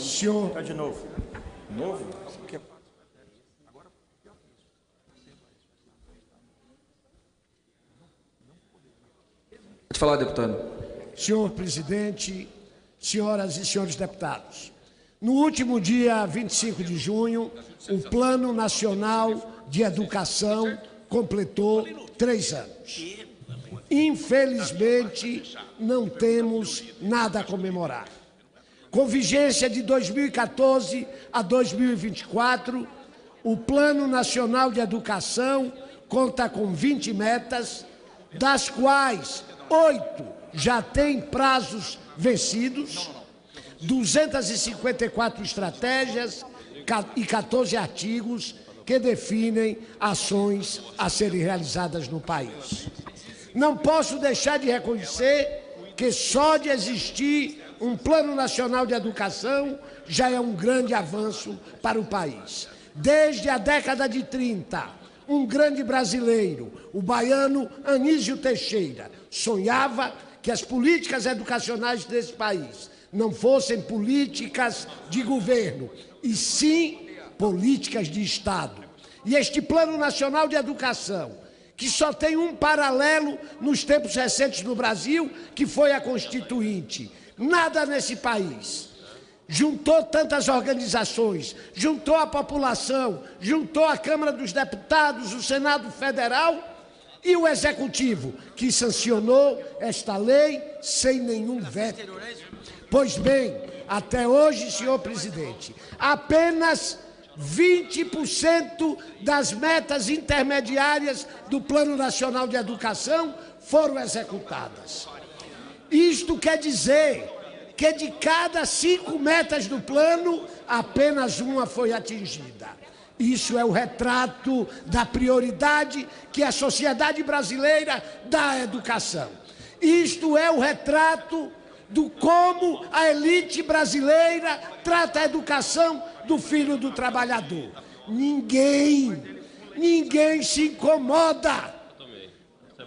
Senhor... Tá de novo. Novo? Pode falar, deputado. Senhor presidente, senhoras e senhores deputados, no último dia 25 de junho, o Plano Nacional de Educação completou 3 anos. Infelizmente, não temos nada a comemorar. Com vigência de 2014 a 2024, o Plano Nacional de Educação conta com 20 metas, das quais 8 já têm prazos vencidos, 254 estratégias e 14 artigos que definem ações a serem realizadas no país. Não posso deixar de reconhecer que só de existir um Plano Nacional de Educação já é um grande avanço para o país. Desde a década de 30, um grande brasileiro, o baiano Anísio Teixeira, sonhava que as políticas educacionais desse país não fossem políticas de governo, e sim políticas de Estado. E este Plano Nacional de Educação, que só tem um paralelo nos tempos recentes no Brasil, que foi a Constituinte. Nada nesse país juntou tantas organizações, juntou a população, juntou a Câmara dos Deputados, o Senado Federal e o Executivo, que sancionou esta lei sem nenhum veto. Pois bem, até hoje, senhor presidente, apenas 20% das metas intermediárias do Plano Nacional de Educação foram executadas. Isto quer dizer que de cada 5 metas do plano, apenas uma foi atingida. Isso é o retrato da prioridade que a sociedade brasileira dá à educação. Isto é o retrato do como a elite brasileira trata a educação do filho do trabalhador. Ninguém se incomoda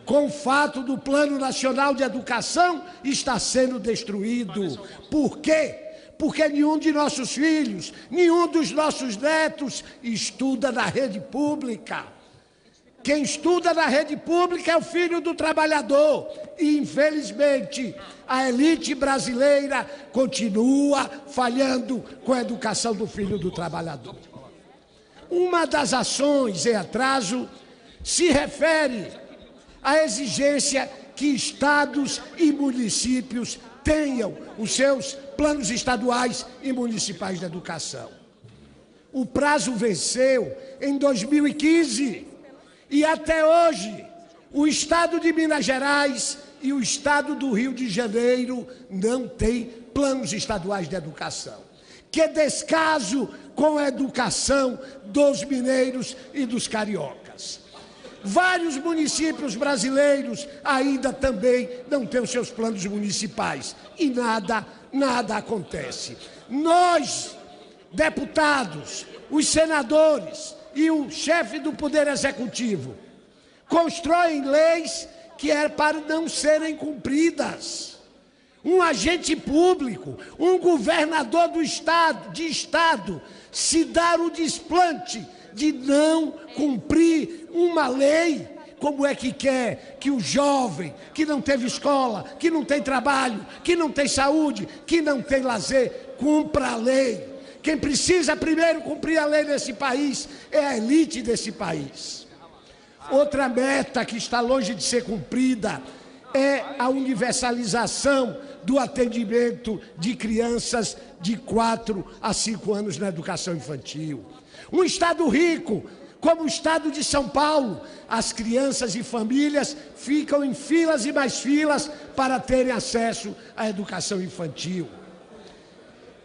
com o fato do Plano Nacional de Educação estar sendo destruído. Por quê? Porque nenhum de nossos filhos, nenhum dos nossos netos estuda na rede pública. Quem estuda na rede pública é o filho do trabalhador. E, infelizmente, a elite brasileira continua falhando com a educação do filho do trabalhador. Uma das ações em atraso se refere à exigência que estados e municípios tenham os seus planos estaduais e municipais de educação. O prazo venceu em 2015 e até hoje o estado de Minas Gerais e o estado do Rio de Janeiro não têm planos estaduais de educação. Que descaso com a educação dos mineiros e dos cariocas. Vários municípios brasileiros ainda também não têm os seus planos municipais e nada acontece. Nós, deputados, os senadores e o chefe do Poder Executivo constroem leis que é para não serem cumpridas. Um agente público, um governador de estado, se dar o desplante de não cumprir uma lei, como é que quer que o jovem que não teve escola, que não tem trabalho, que não tem saúde, que não tem lazer, cumpra a lei? Quem precisa primeiro cumprir a lei nesse país é a elite desse país. Outra meta que está longe de ser cumprida é a universalização do atendimento de crianças de 4 a 5 anos na educação infantil. Um estado rico, como o estado de São Paulo, as crianças e famílias ficam em filas e mais filas para terem acesso à educação infantil.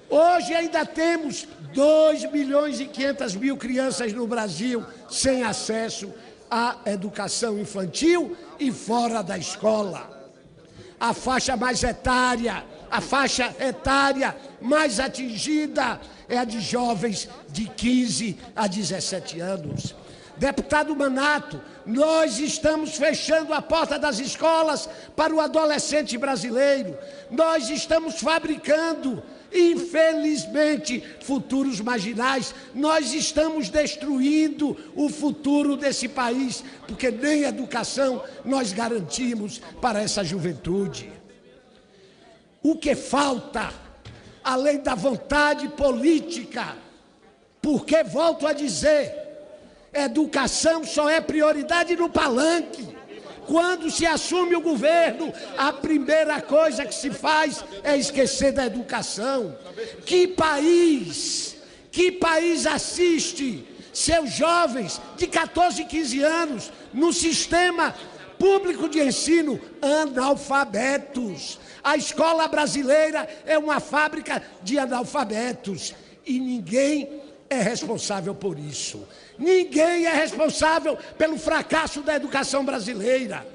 Hoje ainda temos 2.500.000 crianças no Brasil sem acesso à educação infantil e fora da escola. A faixa etária mais atingida é a de jovens de 15 a 17 anos. Deputado Manato, nós estamos fechando a porta das escolas para o adolescente brasileiro. Nós estamos fabricando Infelizmente, futuros marginais, nós estamos destruindo o futuro desse país, porque nem educação nós garantimos para essa juventude. O que falta, além da vontade política, porque, volto a dizer, educação só é prioridade no palanque. Quando se assume o governo, a primeira coisa que se faz é esquecer da educação. Que país assiste seus jovens de 14 e 15 anos no sistema público de ensino analfabetos? A escola brasileira é uma fábrica de analfabetos e ninguém é responsável por isso. Ninguém é responsável pelo fracasso da educação brasileira.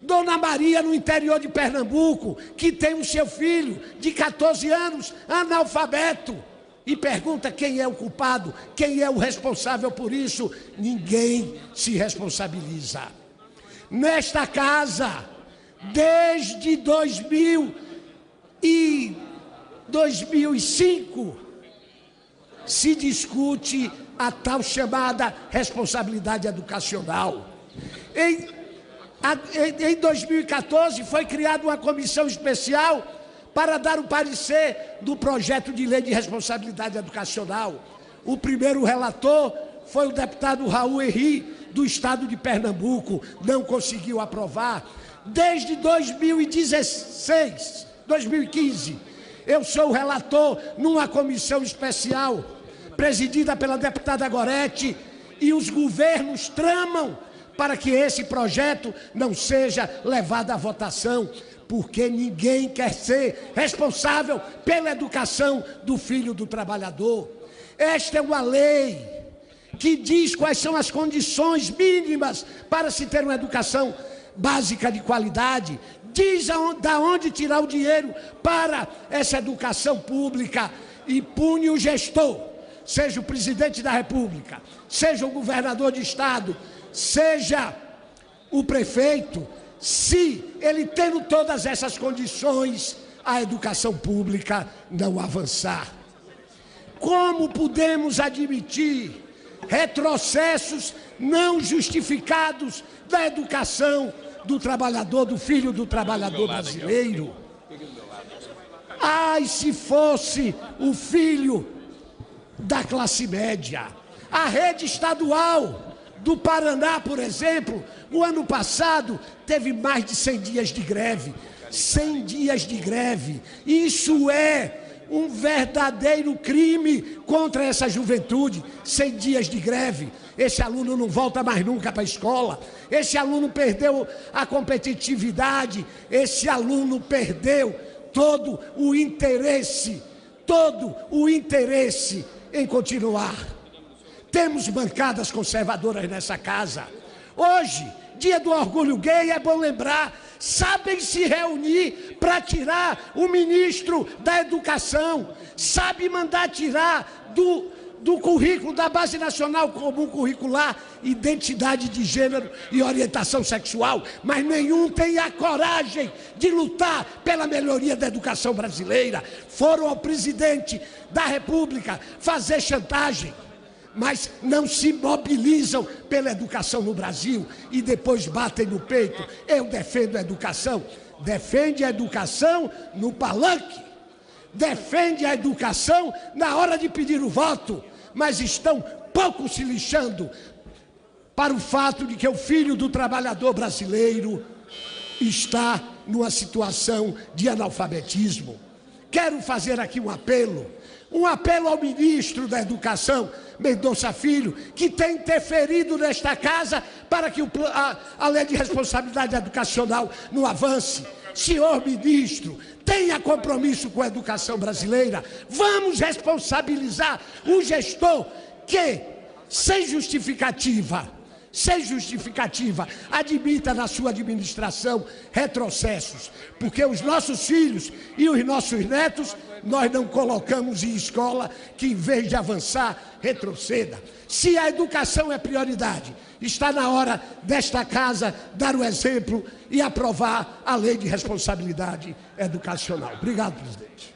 Dona Maria, no interior de Pernambuco, que tem o seu filho de 14 anos, analfabeto, e pergunta quem é o culpado, quem é o responsável por isso. Ninguém se responsabiliza. Nesta casa, desde 2005, se discute a tal chamada responsabilidade educacional. Em 2014, foi criada uma comissão especial para dar o parecer do projeto de lei de responsabilidade educacional. O primeiro relator foi o deputado Raul Henri, do estado de Pernambuco, não conseguiu aprovar. Desde 2015, eu sou o relator numa comissão especial, presidida pela deputada Gorete, e os governos tramam para que esse projeto não seja levado à votação, porque ninguém quer ser responsável pela educação do filho do trabalhador. Esta é uma lei que diz quais são as condições mínimas para se ter uma educação básica de qualidade, diz da onde tirar o dinheiro para essa educação pública e pune o gestor, seja o presidente da República, seja o governador de estado, seja o prefeito, se ele tendo todas essas condições, a educação pública não avançar. Como podemos admitir retrocessos não justificados da educação do trabalhador, do filho do trabalhador brasileiro? Ai, se fosse o filho da classe média. A rede estadual do Paraná, por exemplo, o ano passado teve mais de 100 dias de greve. 100 dias de greve. Isso é um verdadeiro crime contra essa juventude. 100 dias de greve. Esse aluno não volta mais nunca para a escola. Esse aluno perdeu a competitividade. Esse aluno perdeu todo o interesse em continuar. Temos bancadas conservadoras nessa casa. Hoje, dia do orgulho gay, é bom lembrar, sabem se reunir para tirar o ministro da Educação, sabe mandar tirar do currículo da Base Nacional Comum Curricular identidade de gênero e orientação sexual, mas nenhum tem a coragem de lutar pela melhoria da educação brasileira. Foram ao presidente da República fazer chantagem, mas não se mobilizam pela educação no Brasil e depois batem no peito. Eu defendo a educação. Defende a educação no palanque, defende a educação na hora de pedir o voto, mas estão pouco se lixando para o fato de que o filho do trabalhador brasileiro está numa situação de analfabetismo. Quero fazer aqui um apelo ao ministro da Educação, Mendonça Filho, que tem interferido nesta casa para que a lei de responsabilidade educacional não avance. Senhor ministro, tenha compromisso com a educação brasileira. Vamos responsabilizar o gestor que, sem justificativa, admita na sua administração retrocessos, porque os nossos filhos e os nossos netos nós não colocamos em escola que, em vez de avançar, retroceda. Se a educação é prioridade, está na hora desta casa dar o exemplo e aprovar a lei de responsabilidade educacional. Obrigado, presidente.